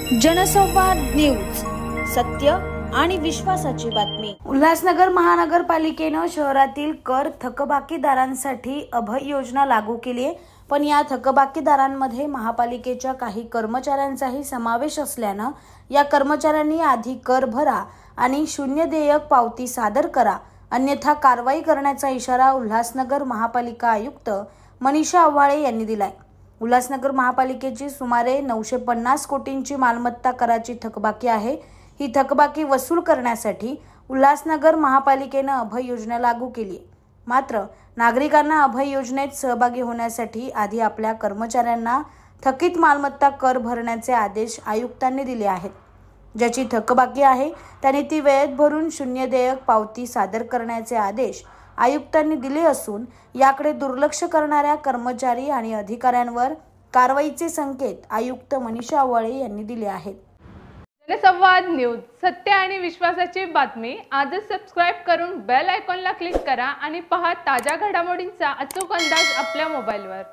जनसंवाद न्यूज, सत्य आणि विश्वासाची बातमी। उल्हासनगर महानगरपालिकेने शहरातील कर थकबाकीदारांसाठी अभय योजना लागू केली आहे, पण या थकबाकीदारांमध्ये महापालिकेच्या काही कर्मचाऱ्यांचाही समावेश असल्याने या कर्मचाऱ्यांनी आधी कर भरा आणि शून्य देयक पावती सादर करा, अन्यथा कारवाई करण्याचा इशारा उल्हासनगर महापालिका आयुक्त मनीषा आव्हाळे यांनी दिलाय। उल्हासनगर महापालिकेची सुमारे 950 कोटींची मालमत्ता कराची थकबाकी आहे। ही थकबाकी वसूल करण्यासाठी उल्हासनगर महापालिकेने अभय योजना लागू केली। मात्र नागरिकांना अभय योजनेत सहभागी होण्यासाठी आधी आपल्या कर्मचाऱ्यांना थकीत मालमत्ता कर भरण्याचे आदेश आयुक्तांनी दिले आहेत। ज्याची थकबाकी आहे त्याने ती वेळेत भरून शून्य देयक पावती सादर करण्याचे आदेश आयुक्तांनी दिले असून याकडे दुर्लक्ष करणाऱ्या कर्मचारी आणि अधिकाऱ्यांवर कारवाईचे संकेत आयुक्त मनीषा आव्हाळे यांनी दिले आहेत। जनसंवाद न्यूज, सत्य आणि विश्वासाची बातमी। आजच सबस्क्राइब करून बेल आयकॉनला क्लिक करा आणि पहा ताज्या घडामोडींचा अचूक अंदाज आपल्या मोबाईलवर।